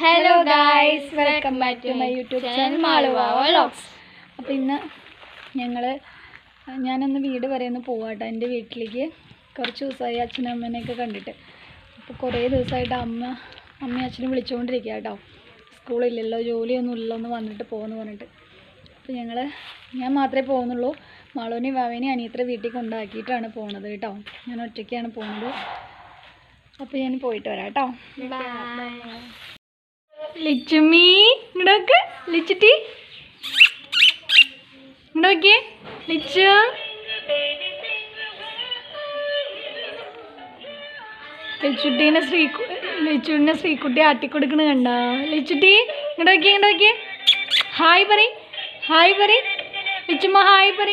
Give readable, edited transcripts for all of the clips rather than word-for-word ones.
Hello guys, welcome back to my YouTube channel Maluva vlogs. അപ്പോൾ ഇന്ന് ഞാനൊന്ന് വീട് വരെ ഒന്ന് പോവാട്ടോ. എൻ്റെ വീട്ടിലേക്ക് കുറച്ച് ദിവസമായി അച്ഛനും അമ്മേനെയൊക്കെ കണ്ടിട്ട്. അപ്പോൾ കുറേ ദിവസമായിട്ട് അമ്മയും അച്ഛനും വിളിച്ചുകൊണ്ടിരിക്കുക കേട്ടോ. സ്കൂളില്ലല്ലോ, ജോലിയൊന്നും ഇല്ലല്ലോ, ഒന്ന് വന്നിട്ട് പോകുമെന്ന് പറഞ്ഞിട്ട്. അപ്പോൾ ഞാൻ മാത്രമേ പോകുന്നുള്ളൂ. മാളുവിനെയും വാവേനെയും അനിയത്തിയുടെ വീട്ടിൽ കൊണ്ടാക്കിയിട്ടാണ് പോകുന്നത് കേട്ടോ. ഞാൻ ഒറ്റയ്ക്കാണ് പോകുന്നത്. അപ്പോൾ ഞാൻ പോയിട്ട് വരാം കേട്ടോ. ലിച്ചുമ്മി ഇങ്ങോട്ട് ലിച്ചുട്ടി ഇങ്ങോട്ട് ലിച്ചു. ലിച്ചുവിനെ ശ്രീക്കുട്ടി ആട്ടിക്കൊടുക്കണ കണ്ട. ലിച്ചുട്ടി ഇങ്ങോട്ട് ഹായ് പറ ലിച്ചുമ്മ ഹായ് പറ.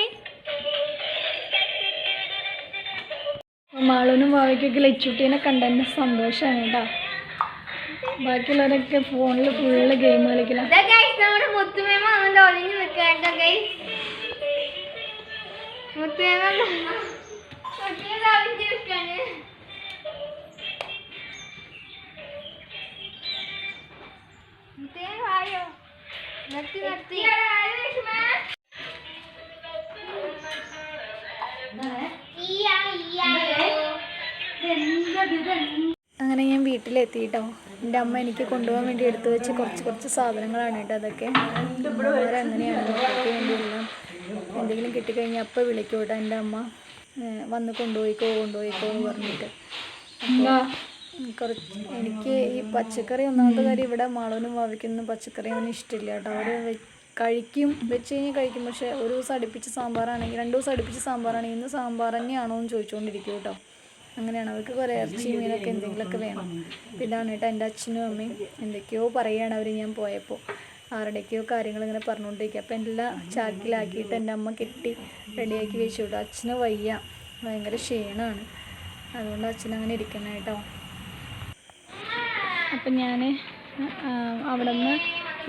മാളുവിനും വാവയ്ക്കൊക്കെ ലിച്ചുട്ടീനെ കണ്ടതിൻ്റെ സന്തോഷമാണ് കേട്ടോ. ബാക്കിയുള്ളവരൊക്കെ ഫോണിൽ ഫുള്ള് ഗെയിം കളിക്കില്ല. അങ്ങനെ ഞാൻ വീട്ടിലെത്തിയിട്ടോ. എൻ്റെ അമ്മ എനിക്ക് കൊണ്ടുപോകാൻ വേണ്ടി എടുത്തു വെച്ച് കുറച്ച് സാധനങ്ങളാണ് കേട്ടോ. അതൊക്കെ അങ്ങനെയാണ് എനിക്ക് വേണ്ടിയെല്ലാം എന്തെങ്കിലും കിട്ടിക്കഴിഞ്ഞാൽ അപ്പോൾ വിളിക്കും കേട്ടോ. എൻ്റെ അമ്മ വന്ന് കൊണ്ടുപോയിക്കോ എന്ന് പറഞ്ഞിട്ട്. അപ്പോൾ എനിക്ക് ഈ പച്ചക്കറി ഒന്നാമത്തെ കാര്യം ഇവിടെ മാളൂനും വാവിക്കൊന്നും പച്ചക്കറി ഒന്നും ഇഷ്ടമില്ല കേട്ടോ. അവർ വെച്ച് കഴിഞ്ഞാൽ കഴിക്കും. പക്ഷേ ഒരു ദിവസം അടുപ്പിച്ച് സാമ്പാറാണെങ്കിൽ 2 ദിവസം അടുപ്പിച്ച് സാമ്പാറാണെങ്കിൽ ഇന്ന് സാമ്പാർ തന്നെയാണോ എന്ന് ചോദിച്ചുകൊണ്ടിരിക്കും കേട്ടോ. അങ്ങനെയാണ്. അവർക്ക് കുറേ ഇറച്ചി മീനൊക്കെ എന്തെങ്കിലുമൊക്കെ വേണം. ഇതാണ് കേട്ടോ എൻ്റെ അച്ഛനും അമ്മയും എന്തൊക്കെയോ പറയുകയാണ് അവർ. ഞാൻ പോയപ്പോൾ ആരുടെയൊക്കെയോ കാര്യങ്ങൾ ഇങ്ങനെ പറഞ്ഞുകൊണ്ടിരിക്കുക. അപ്പോൾ എല്ലാം ചാക്കിലാക്കിയിട്ട് എൻ്റെ അമ്മ കെട്ടി റെഡിയാക്കി വെച്ചു കേട്ടോ. അച്ഛന് വയ്യ, ഭയങ്കര ക്ഷീണമാണ്. അതുകൊണ്ട് അച്ഛനങ്ങനെ ഇരിക്കണം കേട്ടോ. അപ്പം ഞാൻ അവിടെ നിന്ന്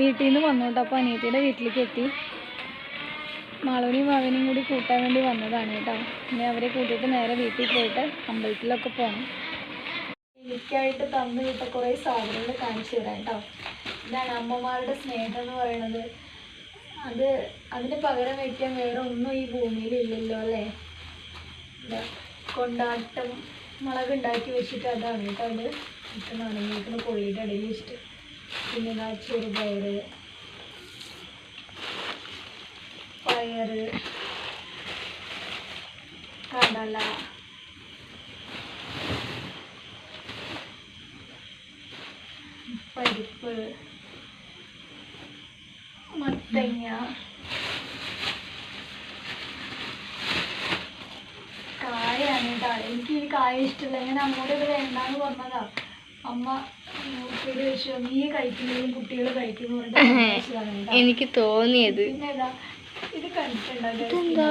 വീട്ടിൽ നിന്ന് വന്നു കേട്ടോ. അപ്പോൾ അനിയത്തിയുടെ വീട്ടിലേക്ക് എത്തി. മാളുവിനെയും വാവിനെയും കൂടി കൂട്ടാൻ വേണ്ടി വന്നതാണ് കേട്ടോ. പിന്നെ അവരെ കൂട്ടിയിട്ട് നേരെ വീട്ടിൽ പോയിട്ട് അമ്പലത്തിലൊക്കെ പോകണം. എനിക്കായിട്ട് തന്നു വിട്ട കുറേ സാധനങ്ങൾ കാണിച്ചു തരാം കേട്ടോ. ഇതാണ് അമ്മമാരുടെ സ്നേഹം എന്ന് പറയുന്നത്. അതിന് പകരം വയ്ക്കാൻ വേറെ ഒന്നും ഈ ഭൂമിയിൽ ഇല്ലല്ലോ അല്ലേ. കൊണ്ടാട്ടം മുളക് ഉണ്ടാക്കി വെച്ചിട്ട് അതാണ് കേട്ടോ. അത് ഇട്ടുന്ന കോഴിയുടെ ഇടയിൽ വെച്ചിട്ട്. പിന്നെ ചെറുപയർ, പയറ്, കടല, പരിപ്പ്, മത്തങ്ങ, കായാണ് കേട്ടോ. എനിക്ക് ഈ കായ ഇഷ്ടമില്ല. ഞാൻ അമ്മോട് ഇത് വേണ്ടാന്ന് പറഞ്ഞതാ. അമ്മ നോക്കിയത് വെച്ചു നീ കഴിക്കുന്നതും കുട്ടികൾ കഴിക്കുന്നു പറഞ്ഞിട്ട് എനിക്ക് തോന്നിയത്. പിന്നെ ഏതാ ഇത് കണ്ടിട്ടുണ്ടോ?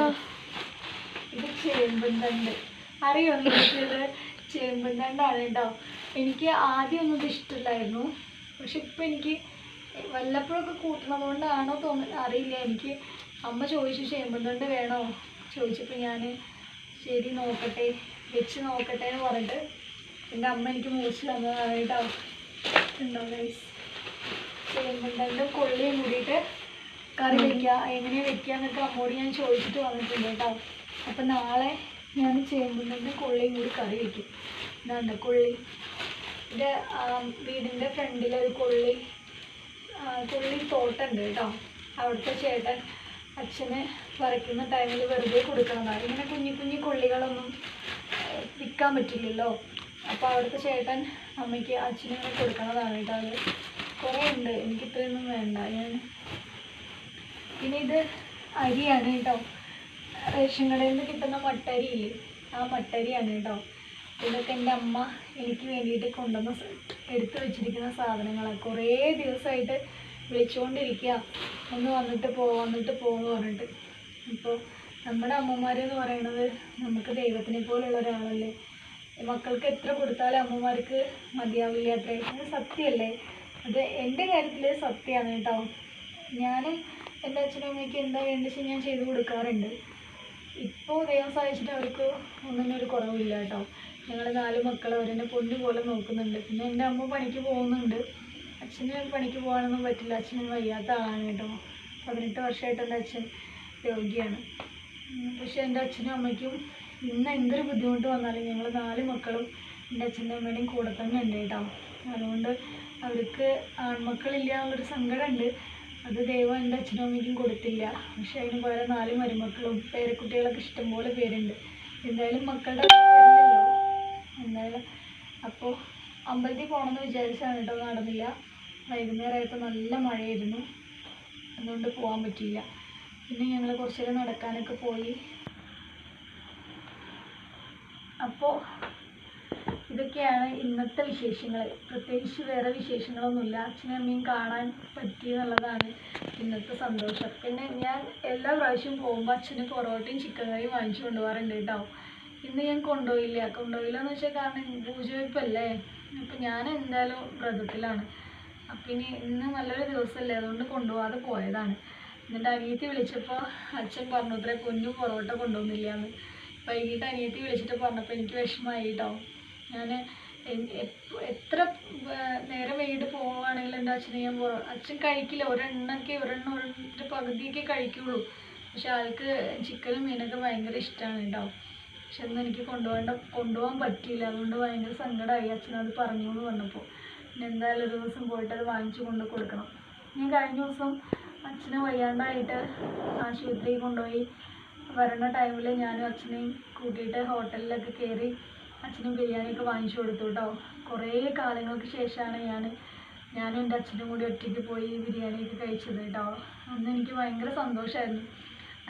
ഇത് ചേമ്പുന്തണ്ട്. അറിയോ ഇത് ചേമ്പുന്തണ്ടാണ് കേട്ടോ. എനിക്ക് ആദ്യമൊന്നും ഇത് ഇഷ്ടമില്ലായിരുന്നു. പക്ഷെ ഇപ്പം എനിക്ക് വല്ലപ്പോഴൊക്കെ കൂട്ടണത് കൊണ്ടാണോ അറിയില്ല. എനിക്ക് അമ്മ ചോദിച്ചു ചേമ്പുന്തണ്ട് വേണോ ചോദിച്ചപ്പോൾ ഞാൻ ശരി നോക്കട്ടെ, വെച്ച് നോക്കട്ടെ എന്ന് പറഞ്ഞിട്ട് എൻ്റെ അമ്മ എനിക്ക് മുറിച്ച് തന്നതാണ് കേട്ടോ. ഉണ്ടോ ഗൈസ്, ചേമ്പുന്തണ്ടും കൊള്ളിയും കൂടിയിട്ട് കറി വയ്ക്കുക. എങ്ങനെയാണ് വെക്കുക എന്നൊക്കെ അമ്മോട് ഞാൻ ചോദിച്ചിട്ട് വന്നിട്ടുണ്ട് കേട്ടോ. അപ്പം നാളെ ഞാൻ ചേമ്പുന്തണ്ടും കൊള്ളിയും കൂടി കറി വയ്ക്കും. ഇതാണ്ട് കൊള്ളി. എൻ്റെ വീടിൻ്റെ ഫ്രണ്ടിലൊരു കൊള്ളി തോട്ടമുണ്ട് കേട്ടോ. അവിടുത്തെ ചേട്ടൻ അച്ഛന് പറിക്കുന്ന ടൈമിൽ വെറുതെ കൊടുക്കണതാണ്. ഇങ്ങനെ കുഞ്ഞു കൊള്ളികളൊന്നും വിൽക്കാൻ പറ്റില്ലല്ലോ. അപ്പോൾ അവിടുത്തെ ചേട്ടൻ അമ്മയ്ക്ക് അച്ഛനിങ്ങനെ കൊടുക്കണതാണ് കേട്ടോ. അത് കുറേ ഉണ്ട്, എനിക്കിത്രയൊന്നും വേണ്ട. പിന്നെ ഇത് അരിയാണ് കേട്ടോ. റേഷൻ കടയിൽ നിന്ന് കിട്ടുന്ന മട്ടരിയില്ലേ, ആ മട്ടരിയാണ് കേട്ടോ. ഇതൊക്കെ എൻ്റെ അമ്മ എനിക്ക് വേണ്ടിയിട്ട് എടുത്തു വെച്ചിരിക്കുന്ന സാധനങ്ങളാണ്. കുറേ ദിവസമായിട്ട് വിളിച്ചുകൊണ്ടിരിക്കുക, ഒന്ന് വന്നിട്ട് പോകുമെന്ന് പറഞ്ഞിട്ട്. അപ്പോൾ നമ്മുടെ അമ്മമാരെന്ന് പറയുന്നത് നമുക്ക് ദൈവത്തിനെ പോലുള്ള ഒരാളല്ലേ. മക്കൾക്ക് എത്ര കൊടുത്താലും അമ്മമാർക്ക് മതിയാവില്ല അത്രേ. അത് സത്യമല്ലേ. അത് എൻ്റെ കാര്യത്തിൽ സത്യമാണ് കേട്ടോ. ഞാനും എൻ്റെ അച്ഛനും അമ്മയ്ക്ക് എന്താ വേണ്ടിച്ച് ഞാൻ ചെയ്ത് കൊടുക്കാറുണ്ട്. ഇപ്പോൾ ദൈവം സഹായിച്ചിട്ട് അവർക്ക് ഒന്നിനും ഒരു കുറവില്ല കേട്ടോ. ഞങ്ങൾ 4 മക്കൾ അവരെന്നെ പൊന്നു പോലെ നോക്കുന്നുണ്ട്. പിന്നെ എൻ്റെ അമ്മ പണിക്ക് പോകുന്നുണ്ട്. അച്ഛന് പണിക്ക് പോകാനൊന്നും പറ്റില്ല. അച്ഛന് വയ്യാത്ത ആളാണ് കേട്ടോ. 18 വർഷമായിട്ട് എൻ്റെ അച്ഛൻ രോഗിയാണ്. പക്ഷെ എൻ്റെ അച്ഛനും അമ്മയ്ക്കും ഇന്ന് എന്തൊരു ബുദ്ധിമുട്ട് വന്നാലും ഞങ്ങൾ 4 മക്കളും എൻ്റെ അച്ഛൻ്റെ അമ്മയുടെയും കൂടെ തന്നെ ഉണ്ട് കേട്ടോ. അതുകൊണ്ട് അവർക്ക് ആൺമക്കളില്ല എന്നുള്ളൊരു സങ്കടമുണ്ട്. അത് ദൈവം എൻ്റെ അച്ഛനും അമ്മയ്ക്കും കൊടുത്തില്ല. പക്ഷെ അതിന് പകരം 4 മരുമക്കളും പേരക്കുട്ടികളൊക്കെ ഇഷ്ടംപോലെ പേരുണ്ട്. എന്തായാലും മക്കളുടെ വരില്ലല്ലോ എന്തായാലും. അപ്പോൾ അമ്പലത്തിൽ പോകണമെന്ന് വിചാരിച്ചാണ് കേട്ടോ, നടന്നില്ല. വൈകുന്നേരമായപ്പോൾ നല്ല മഴയായിരുന്നു, അതുകൊണ്ട് പോകാൻ പറ്റിയില്ല. പിന്നെ ഞങ്ങൾ കുറച്ച് നേരം നടക്കാനൊക്കെ പോയി. അപ്പോൾ ഇതൊക്കെയാണ് ഇന്നത്തെ വിശേഷങ്ങൾ. പ്രത്യേകിച്ച് വേറെ വിശേഷങ്ങളൊന്നുമില്ല. അച്ഛനും അമ്മയും കാണാൻ പറ്റിയെന്നുള്ളതാണ് ഇന്നത്തെ സന്തോഷം. പിന്നെ ഞാൻ എല്ലാ പ്രാവശ്യവും പോകുമ്പോൾ അച്ഛന് പൊറോട്ടയും ചിക്കൻ കറിയും വാങ്ങിച്ചു കൊണ്ടുപോകാറുണ്ട് കേട്ടോ. ഇന്ന് ഞാൻ കൊണ്ടുപോയില്ല എന്ന് വെച്ചാൽ കാരണം പൂജവെപ്പല്ലേ. അപ്പം ഞാൻ എന്തായാലും വ്രതത്തിലാണ്. അപ്പം ഇന്ന് നല്ലൊരു ദിവസമല്ലേ, അതുകൊണ്ട് കൊണ്ടുപോകാതെ പോയതാണ്. എന്നിട്ട് അനിയത്തി വിളിച്ചപ്പോൾ അച്ഛൻ പറഞ്ഞു അത്രേ പൊന്നു പൊറോട്ട കൊണ്ടുവന്നില്ല എന്ന്. വൈകിട്ട് അനിയത്തി വിളിച്ചിട്ട് പറഞ്ഞപ്പോൾ എനിക്ക് വിഷമമായി കേട്ടോ. ഞാൻ എത്ര നേരം വൈകിട്ട് പോവുകയാണെങ്കിലും എൻ്റെ അച്ഛനെ അച്ഛൻ കഴിക്കില്ല. ഒരെണ്ണം ഒരു പകുതിയൊക്കെ കഴിക്കുള്ളൂ. പക്ഷെ ആൾക്ക് ചിക്കനും മീനൊക്കെ ഭയങ്കര ഇഷ്ടമാണ് കേട്ടോ. പക്ഷെ ഒന്നും എനിക്ക് കൊണ്ടുപോകാൻ പറ്റിയില്ല. അതുകൊണ്ട് ഭയങ്കര സങ്കടമായി അച്ഛനത് പറഞ്ഞു എന്ന് പറഞ്ഞപ്പോൾ. പിന്നെ എന്തായാലും ഒരു ദിവസം പോയിട്ട് അത് വാങ്ങിച്ചു കൊണ്ട് കൊടുക്കണം. ഞാൻ കഴിഞ്ഞ ദിവസം അച്ഛനെ വയ്യാണ്ടായിട്ട് ആശുപത്രിയിൽ കൊണ്ടുപോയി വരണ ടൈമിൽ ഞാനും അച്ഛനെയും കൂട്ടിയിട്ട് ഹോട്ടലിലൊക്കെ കയറി അച്ഛനും ബിരിയാണിയൊക്കെ വാങ്ങിച്ചു കൊടുത്തു കേട്ടോ. കുറേ കാലങ്ങൾക്ക് ശേഷമാണ് ഞാനും എൻ്റെ അച്ഛനും കൂടി ഒറ്റയ്ക്ക് പോയി ബിരിയാണിയൊക്കെ കഴിച്ചത് കേട്ടോ. അന്ന് എനിക്ക് ഭയങ്കര സന്തോഷമായിരുന്നു.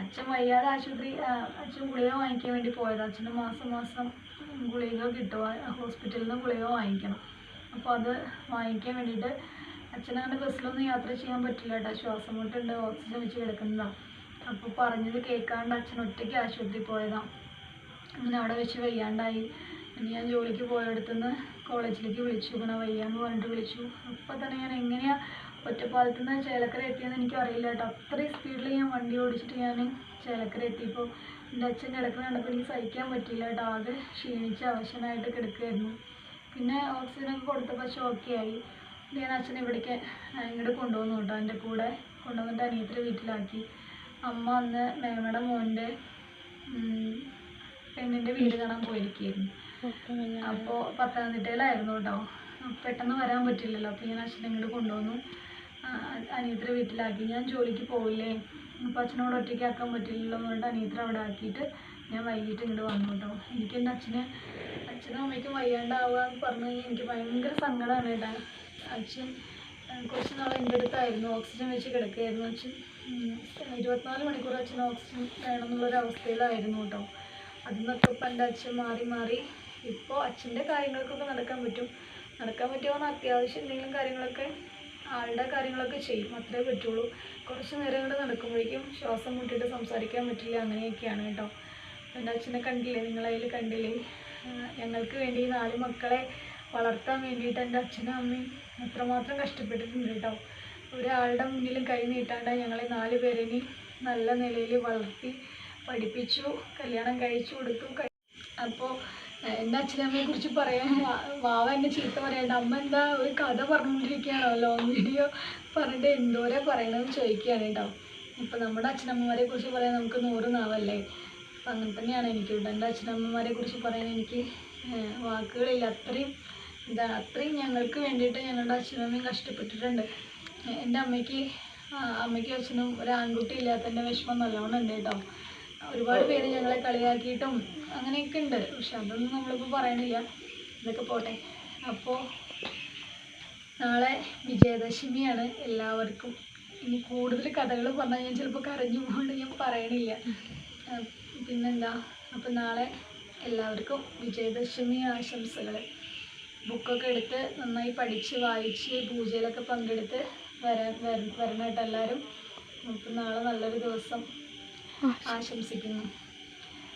അച്ഛൻ വയ്യാതെ അച്ഛൻ ഗുളിക വാങ്ങിക്കാൻ വേണ്ടി പോയത്. അച്ഛന് മാസം ഗുളിക കിട്ടുക, ഹോസ്പിറ്റലിൽ നിന്ന് ഗുളിക വാങ്ങിക്കണം. അപ്പോൾ അത് വാങ്ങിക്കാൻ വേണ്ടിയിട്ട് അച്ഛനങ്ങനെ ബസ്സിലൊന്നും യാത്ര ചെയ്യാൻ പറ്റില്ല കേട്ടോ. ശ്വാസം മുട്ടുണ്ട്, ഓക്സിജൻ വെച്ച് കിടക്കുന്നതാണ്. അപ്പോൾ പറഞ്ഞത് കേൾക്കാണ്ട് അച്ഛൻ ഒറ്റയ്ക്ക് ആശുപത്രിയിൽ പോയതാണ്. അങ്ങനെ അവിടെ വെച്ച് വയ്യാണ്ടായി. പിന്നെ ഞാൻ ജോലിക്ക് പോയടുത്തുനിന്ന് കോളേജിലേക്ക് വിളിച്ചു. ഇങ്ങനെ വയ്യാന്ന് പറഞ്ഞിട്ട് വിളിച്ചു. അപ്പോൾ തന്നെ ഞാൻ എങ്ങനെയാണ് ഒറ്റപ്പാലത്തു നിന്ന് ചേലക്കര എത്തിയെന്ന് എനിക്കറിയില്ല കേട്ടോ. അത്രയും സ്പീഡിൽ ഞാൻ വണ്ടി ഓടിച്ചിട്ട് ഞാൻ ചേലക്കര എത്തിയപ്പോൾ എൻ്റെ അച്ഛൻ കിടക്കുന്ന കണ്ടപ്പോൾ എനിക്ക് സഹിക്കാൻ പറ്റിയില്ല കേട്ടോ. ആകെ ക്ഷീണിച്ച് അവശനായിട്ട് കിടക്കുകയായിരുന്നു. പിന്നെ ഓക്സിജനൊക്കെ കൊടുത്തപ്പോൾ ഷോക്കിയായി. ഞാൻ അച്ഛനെ ഇങ്ങോട്ട് കൊണ്ടുവന്നു കേട്ടോ. എൻ്റെ കൂടെ കൊണ്ടുവന്നിട്ട് അനിയത്തിൻ്റെ വീട്ടിലാക്കി. അമ്മ അന്ന് മേമയുടെ മോൻ്റെ പെണ്ണിൻ്റെ വീട് കാണാൻ പോയിരിക്കുകയായിരുന്നു. അപ്പോൾ പത്തനംതിട്ടയിലായിരുന്നു കേട്ടോ. പെട്ടെന്ന് വരാൻ പറ്റില്ലല്ലോ. അപ്പോൾ ഞാൻ അച്ഛനെ ഇങ്ങോട്ട് കൊണ്ടുവന്നു, അനിയത്തിൻ്റെ വീട്ടിലാക്കി. ഞാൻ ജോലിക്ക് പോവില്ലേ, അപ്പോൾ അച്ഛനോട് ഒറ്റയ്ക്ക് ആക്കാൻ പറ്റില്ലല്ലോ എന്ന് പറഞ്ഞിട്ട് അനിയത്തിനെ അവിടെ ആക്കിയിട്ട് ഞാൻ വൈകിട്ട് ഇങ്ങോട്ട് വന്നു കേട്ടോ. എനിക്ക് എൻ്റെ അച്ഛനും അമ്മയ്ക്കും വയ്യാണ്ടാവുക എന്ന് പറഞ്ഞു കഴിഞ്ഞാൽ എനിക്ക് ഭയങ്കര സങ്കടമാണ് കേട്ടോ. അച്ഛൻ കുറച്ച് നാൾ എൻ്റെ അടുത്തായിരുന്നു, ഓക്സിജൻ വെച്ച് കിടക്കുകയായിരുന്നു. അച്ഛൻ 24 മണിക്കൂർ അച്ഛൻ ഓക്സിജൻ വേണമെന്നുള്ളൊരവസ്ഥയിലായിരുന്നു കേട്ടോ. അതിൽ നിന്നൊക്കെ ഇപ്പം എൻ്റെ അച്ഛൻ മാറി ഇപ്പോൾ അച്ഛൻ്റെ കാര്യങ്ങൾക്കൊക്കെ നടക്കാൻ പറ്റുമോ അത്യാവശ്യം എന്തെങ്കിലും കാര്യങ്ങളൊക്കെ ആളുടെ കാര്യങ്ങളൊക്കെ ചെയ്യും, അത്രേ പറ്റുള്ളൂ. കുറച്ച് നേരം കൂടെ നടക്കുമ്പോഴേക്കും ശ്വാസം മുട്ടിയിട്ട് സംസാരിക്കാൻ പറ്റില്ല. അങ്ങനെയൊക്കെയാണ് കേട്ടോ. എൻ്റെ അച്ഛനെ കണ്ടില്ലേ, നിങ്ങളതിൽ കണ്ടില്ലേ. ഞങ്ങൾക്ക് വേണ്ടി 4 മക്കളെ വളർത്താൻ വേണ്ടിയിട്ട് എൻ്റെ അച്ഛനും അമ്മയും അത്രമാത്രം കഷ്ടപ്പെട്ടിട്ടുണ്ട് കേട്ടോ. ഒരാളുടെ മുന്നിലും കൈ നീട്ടാണ്ട് ഞങ്ങളെ 4 പേരെയും നല്ല നിലയിൽ വളർത്തി പഠിപ്പിച്ചു, കല്യാണം കഴിച്ചു കൊടുത്തു. അപ്പോൾ എൻ്റെ അച്ഛനമ്മയെ കുറിച്ച് പറയാൻ വാവ എന്നെ ചീത്ത പറയാണ്ട്, അമ്മ എന്താ ഒരു കഥ പറഞ്ഞുകൊണ്ടിരിക്കുകയാണോ, ലോങ് വീഡിയോ പറഞ്ഞിട്ട് എന്തോരം പറയണമെന്ന് ചോദിക്കുകയാണ് കേട്ടോ. ഇപ്പം നമ്മുടെ അച്ഛനമ്മമാരെ കുറിച്ച് പറയാൻ നമുക്ക് 100 നാവല്ലേ. അപ്പം അങ്ങനെ തന്നെയാണ് എനിക്ക് കേട്ടോ. എൻ്റെ അച്ഛനമ്മമാരെ കുറിച്ച് പറയാൻ എനിക്ക് വാക്കുകളില്ല. അത്രയും ഞങ്ങൾക്ക് വേണ്ടിയിട്ട് ഞങ്ങളുടെ അച്ഛനമ്മയും കഷ്ടപ്പെട്ടിട്ടുണ്ട്. എൻ്റെ അമ്മയ്ക്കും അച്ഛനും ഒരു ആൺകുട്ടി ഇല്ലാത്തതിൻ്റെ വിഷമം നല്ലോണം ഉണ്ട് കേട്ടോ. ഒരുപാട് പേര് ഞങ്ങളെ കളിയാക്കിയിട്ടും അങ്ങനെയൊക്കെ ഉണ്ട്. പക്ഷെ അതൊന്നും നമ്മളിപ്പോൾ പറയണില്ല, ഇതൊക്കെ പോട്ടെ. അപ്പോൾ നാളെ വിജയദശമിയാണ്. എല്ലാവർക്കും ഇനി കൂടുതൽ കഥകൾ പറഞ്ഞാൽ ഞാൻ ചിലപ്പോൾ കരഞ്ഞു പോകൊണ്ട് ഞാൻ പറയണില്ല. പിന്നെന്താ, അപ്പം നാളെ എല്ലാവർക്കും വിജയദശമി ആശംസകൾ. ബുക്കൊക്കെ എടുത്ത് നന്നായി പഠിച്ച് വായിച്ച് പൂജയിലൊക്കെ പങ്കെടുത്ത് വരണം കേട്ടോ എല്ലാവരും. അപ്പം നാളെ നല്ലൊരു ദിവസം ആശംസിക്കുന്നു.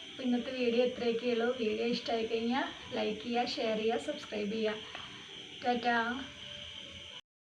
അപ്പോൾ ഇന്നത്തെ വീഡിയോ ഇത്രയൊക്കെയുള്ളൂ. വീഡിയോ ഇഷ്ടമായി കഴിഞ്ഞാൽ ലൈക്ക് ചെയ്യുക, ഷെയർ ചെയ്യുക, സബ്സ്ക്രൈബ് ചെയ്യുക. ടാറ്റാ.